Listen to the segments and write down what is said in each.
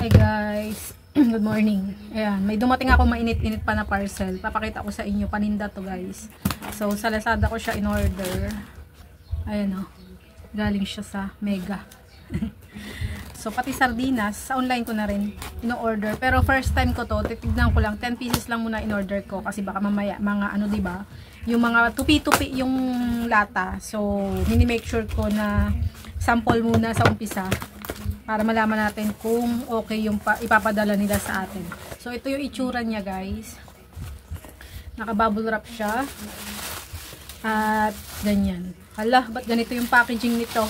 Hi guys, good morning. Ayan, may dumating ako mainit-init pa na parcel. Papakita ko sa inyo, paninda to guys. So sa Lazada ko siya in order. Ayan o, galing siya sa Mega. So pati sardinas, sa online ko na rin in-order. Pero first time ko to, titignan ko lang, 10 pieces lang muna in-order ko. Kasi baka mamaya, mga ano diba, yung mga tupi-tupi yung lata. So mini-make sure ko na sample muna sa umpisa. Para malaman natin kung okay yung ipapadala nila sa atin. So, ito yung itsura niya, guys. Naka-bubble wrap siya. At, ganyan. Hala, ba't ganito yung packaging nito?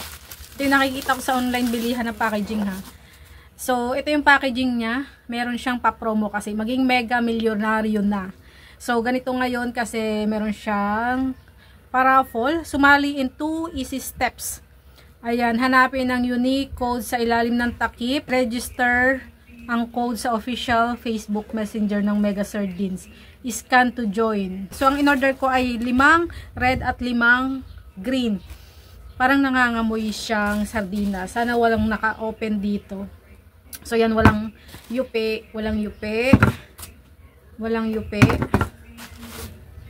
Ito yung nakikita ko sa online bilihan ng packaging, ha. So, ito yung packaging niya. Meron siyang pa-promo kasi. Maging mega milyonaryo na. So, ganito ngayon kasi meron siyang paraffle. Sumali in 2 easy steps. Ayan, hanapin ang unique code sa ilalim ng takip. Register ang code sa official Facebook Messenger ng Mega Sardines. Scan to join. So, ang in-order ko ay 5 red at 5 green. Parang nangangamoy siyang sardina. Sana walang naka-open dito. So, yan, walang yupe. Walang yupe. Walang yupe.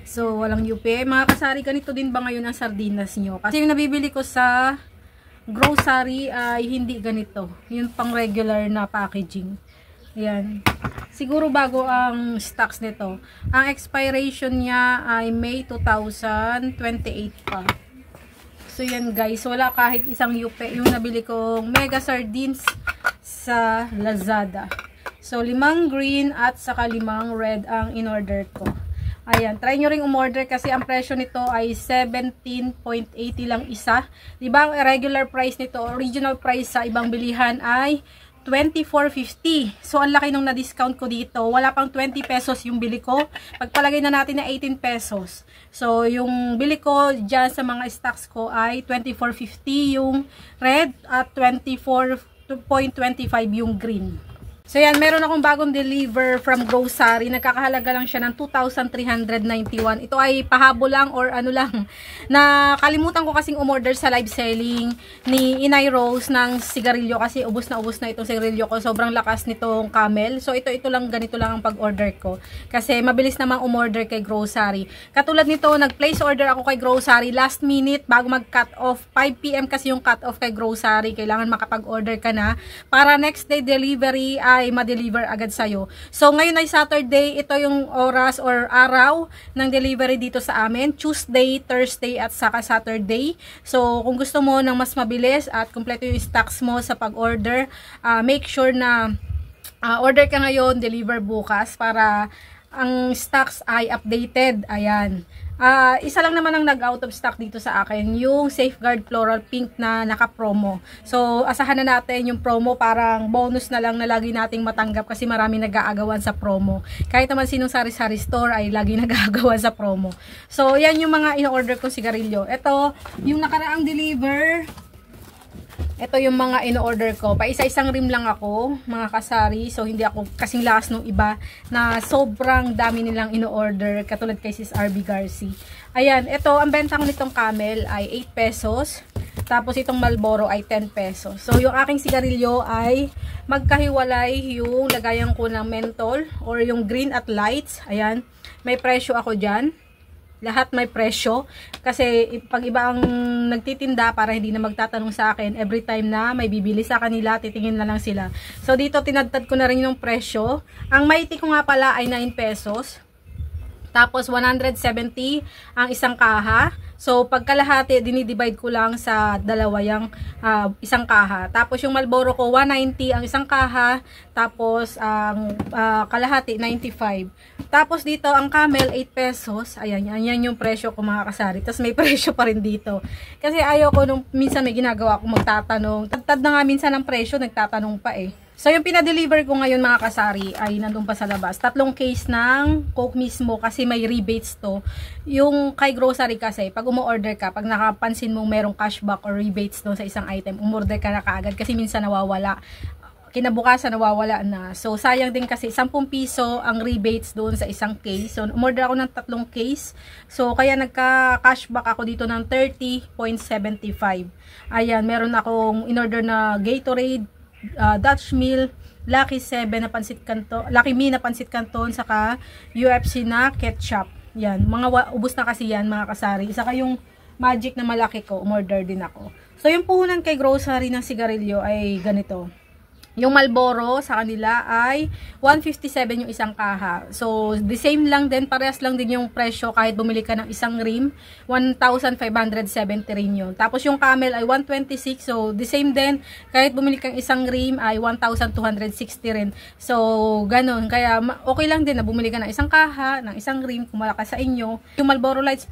So, walang yupe. Mga kasari, ganito din ba ngayon ang sardinas nyo? Kasi yung nabibili ko sa grocery ay hindi ganito. Yung pang regular na packaging. Ayan. Siguro bago ang stocks nito. Ang expiration niya ay May 2028 pa. So yan guys. Wala kahit isang yupe. Yung nabili kong Mega Sardines sa Lazada. So 5 green at saka 5 red ang in-order ko. Ayan, try nyo ring umorder kasi ang presyo nito ay 17.80 lang isa. Diba ang regular price nito, original price sa ibang bilihan ay 24.50. So, ang laki nung na-discount ko dito. Wala pang 20 pesos yung bili ko. Pagpalagay na natin na 18 pesos. So, yung bili ko dyan sa mga stocks ko ay 24.50 yung red at 24.25 yung green. So yan, meron akong bagong deliver from grocery. Nagkakahalaga lang siya ng 2,391. Ito ay pahabol lang or ano lang. Nakalimutan ko kasing umorder sa live selling ni Inay Rose ng sigarilyo kasi ubos na itong sigarilyo ko. Sobrang lakas nitong Camel. So ito lang, ganito lang ang pag-order ko. Kasi mabilis namang umorder kay grocery. Katulad nito, nag-place order ako kay grocery last minute bago mag-cut off. 5 PM kasi yung cut off kay grocery. Kailangan makapag-order ka na para next day delivery ay ma-deliver agad sa'yo. So, ngayon ay Saturday. Ito yung oras or araw ng delivery dito sa amin. Tuesday, Thursday, at saka Saturday. So, kung gusto mo ng mas mabilis at kumpleto yung stocks mo sa pag-order, make sure na order ka ngayon, deliver bukas para ang stocks ay updated. Ayan. Isa lang naman ang nag-out of stock dito sa akin, yung Safeguard Floral Pink na naka-promo. So, asahan na natin yung promo, parang bonus na lang na lagi nating matanggap kasi marami nag-aagawan sa promo. Kahit naman sinong sari-sari store ay lagi nag-aagawan sa promo. So, yan yung mga in-order kong sigarilyo. Ito, yung nakaraang deliver. Ito yung mga in-order ko. Pa isa-isang rim lang ako, mga kasari. So, hindi ako kasing lakas nung iba na sobrang dami nilang in-order. Katulad kay Sis RB Garci. Ayan, ito, ang benta ko nitong Camel ay 8 pesos. Tapos, itong Marlboro ay 10 pesos. So, yung aking sigarilyo ay magkahiwalay yung lagayan ko ng menthol or yung green at lights. Ayan, may presyo ako dyan. Lahat may presyo. Kasi pag iba ang nagtitinda para hindi na magtatanong sa akin, every time na may bibili sa kanila, titingin na lang sila. So dito tinadtad ko na rin yung presyo. Ang Mighty ko nga pala ay 9 pesos. Tapos 170 ang isang kaha. So pagkalahati, dinidivide ko lang sa dalawa yung isang kaha. Tapos yung Marlboro ko, 190 ang isang kaha. Tapos ang kalahati, 95. Tapos dito, ang Camel, 8 pesos. Ayan, yan yung presyo ko mga kasari. Tapos may presyo pa rin dito. Kasi ayoko nung minsan may ginagawa ko magtatanong. Tad na nga minsan ng presyo, nagtatanong pa eh. So, yung pinadeliver ko ngayon mga kasari ay nandun pa sa labas. 3 case ng Coke mismo kasi may rebates to. Yung kay grocery kasi, pag umu-order ka, pag nakapansin mo merong cashback or rebates doon sa isang item, umorder ka na kaagad kasi minsan nawawala. Kinabukasan nawawala na. So, sayang din kasi 10 piso ang rebates doon sa isang case. So, umorder ako ng 3 case. So, kaya nagka-cashback ako dito ng 30.75. Ayan, meron akong in-order na Gatorade, Dutch Mill, Lucky 7 na pansit canton, Lucky Me na pansit canton, saka UFC na ketchup. Yan, ubos na kasi yan mga kasari. Saka yung Magic na malaki ko, umorder din ako. So yung puhunan kay grocery ng sigarilyo ay ganito. Yung Marlboro sa kanila ay 157 yung isang kaha. So, the same lang din, parehas lang din yung presyo kahit bumili ka ng isang rim, 1,570 rin yun. Tapos yung Camel ay 126, so the same din, kahit bumili kang isang rim ay 1,260 rin. So, ganun. Kaya okay lang din na bumili ka ng isang kaha, ng isang rim, kung malakas sa inyo. Yung Marlboro Lights,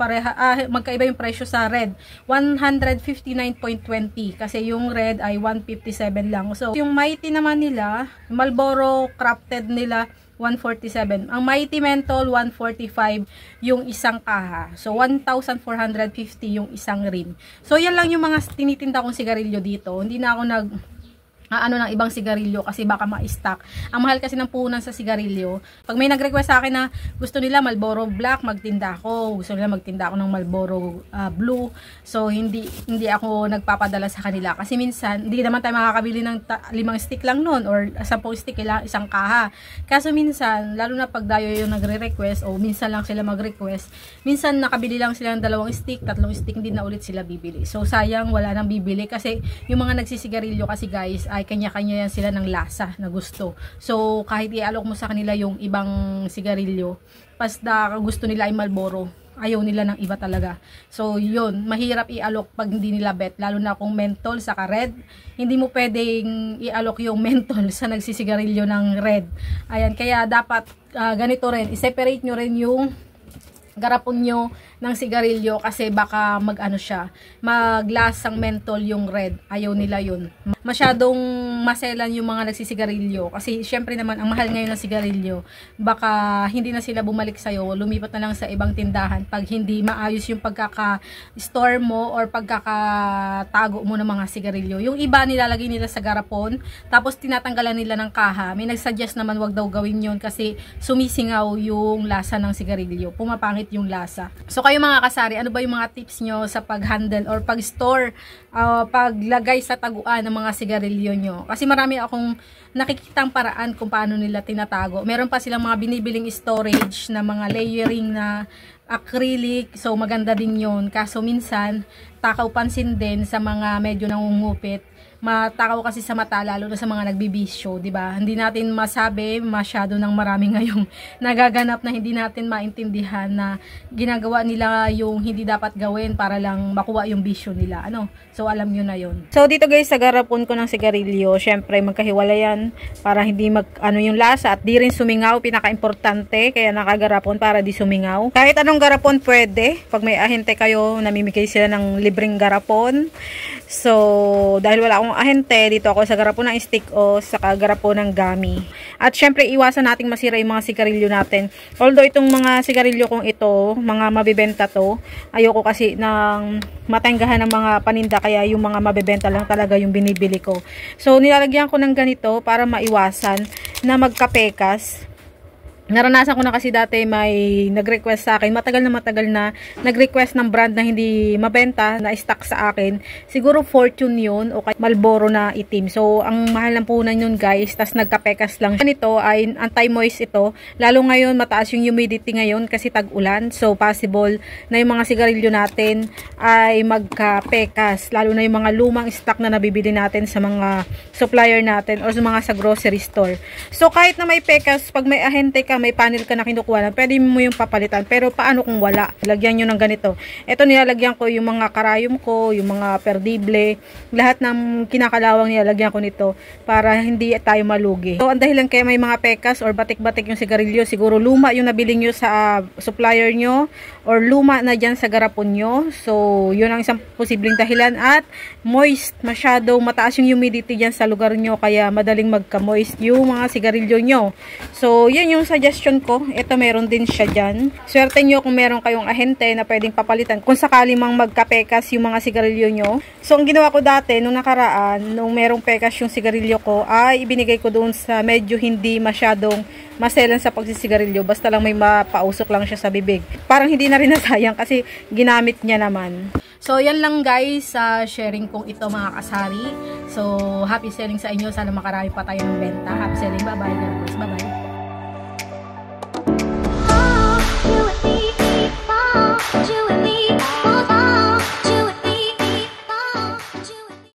magkaiba yung presyo sa red, 159.20, kasi yung red ay 157 lang. So, yung Mighty naman nila, Marlboro Crafted nila 147. Ang Mighty Menthol 145 yung isang kaha. So 1,450 yung isang rim. So yan lang yung mga tinitinda kong sigarilyo dito. Hindi na ako ng ibang sigarilyo kasi baka ma-stock. Ang mahal kasi ng puhunan sa sigarilyo. Pag may nag-request sa akin na gusto nila Marlboro Black, magtinda ako. Gusto nila magtinda ako ng Marlboro Blue. So, hindi ako nagpapadala sa kanila. Kasi minsan, hindi naman tayo makakabili ng 5 stick lang nun or 10 stick, kailangan isang kaha. Kaso minsan, lalo na pag dayo yung nagre-request o minsan lang sila mag-request, minsan nakabili lang sila ng 2 stick, 3 stick, hindi na ulit sila bibili. So, sayang, wala nang bibili kasi yung mga nagsisigarilyo kasi guys, ay kanya-kanya yan sila ng lasa na gusto. So, kahit i-alok mo sa kanila yung ibang sigarilyo, basta gusto nila ay Marlboro, ayaw nila ng iba talaga. So, yun, mahirap i-alok pag hindi nila bet, lalo na kung menthol saka red. Hindi mo pwedeng i-alok yung menthol sa nagsisigarilyo ng red. Ayan, kaya dapat ganito rin, i-separate nyo rin yung garapon nyo ng sigarilyo kasi baka maglasang menthol yung red. Ayaw nila yun. Masyadong maselan yung mga nagsisigarilyo kasi syempre naman ang mahal ngayon ng sigarilyo. Baka hindi na sila bumalik sa'yo, lumipat na lang sa ibang tindahan pag hindi maayos yung pagkaka-store mo or pagkakatago mo ng mga sigarilyo. Yung iba nilalagay nila sa garapon tapos tinatanggalan nila ng kaha. May nagsuggest naman wag daw gawin yun kasi sumisingaw yung lasa ng sigarilyo. Pumapangit yung lasa. So kayo mga kasari, ano ba yung mga tips nyo sa pag-handle or pag-store, paglagay sa taguan ng mga sigarilyo nyo? Kasi marami akong nakikitang paraan kung paano nila tinatago. Meron pa silang mga binibiling storage na mga layering na acrylic. So maganda din yun. Kaso minsan, takaw pansin din sa mga medyo nangungupit. Matakaw kasi sa mata, lalo na sa mga nagbibisyo, di ba? Hindi natin masabi, masyado ng marami ngayong nagaganap na hindi natin maintindihan na ginagawa nila yung hindi dapat gawin para lang makuha yung bisyo nila. So, alam nyo na yun. So, dito guys, sa garapon ko ng sigarilyo, syempre, magkahiwala yan para hindi yung lasa at di rin sumingaw, pinaka-importante, kaya nakagarapon para di sumingaw. Kahit anong garapon pwede, pag may ahente kayo, namimigay sila ng libreng garapon. So, dahil wala akong ahente, dito ako sa garapon ng stick o sa garapon ng gummy. At syempre, iwasan nating masira yung mga sigarilyo natin. Although itong mga sigarilyo kong ito, mga mabibenta to, ayoko kasi ng matenggahan ng mga paninda, kaya yung mga mabibenta lang talaga yung binibili ko. So, nilalagyan ko ng ganito para maiwasan na magkapekas. Naranasan ko na kasi dati may nag-request sa akin, matagal na nag-request ng brand na hindi mabenta, na stock sa akin. Siguro Fortune yun o kay Marlboro na itim. So, ang mahal ng puhunan yun guys, tas nagkapekas lang. Ito ay anti-moist ito. Lalo ngayon, mataas yung humidity ngayon kasi tag-ulan. So, possible na yung mga sigarilyo natin ay magkapekas. Lalo na yung mga lumang stock na nabibili natin sa mga supplier natin o sa grocery store. So, kahit na may pekas, pag may ahente ka, may panel ka na kinukuha na, pwede mo yung papalitan. Pero paano kung wala? Lagyan nyo ng ganito. Ito, nilalagyan ko yung mga karayom ko, yung mga perdible, lahat ng kinakalawang nilalagyan ko nito para hindi tayo malugi. So, ang dahilan kaya may mga pekas or batik-batik yung sigarilyo, siguro luma yung nabili nyo sa supplier nyo or luma na dyan sa garapon nyo. So, yun ang isang posibleng dahilan. At moist, masyado mataas yung humidity dyan sa lugar nyo, kaya madaling magka-moist yung mga sigarilyo nyo. So, yun yung suggestion ko. Ito, meron din siya dyan. Swerte nyo kung meron kayong ahente na pwedeng papalitan kung sakali mang magka-pekas yung mga sigarilyo nyo. So, ang ginawa ko dati, nung nakaraan, nung merong pekas yung sigarilyo ko, ay ibinigay ko doon sa medyo hindi masyadong maselan sa pagsisigarilyo. Basta lang may mapausok lang siya sa bibig. Parang hindi na rin nasayang kasi ginamit niya naman. So, yan lang guys sa sharing kong ito mga kasari. So, happy selling sa inyo. Sana makarami pa tayo ng benta. Happy selling. Bye-bye. Bye-bye.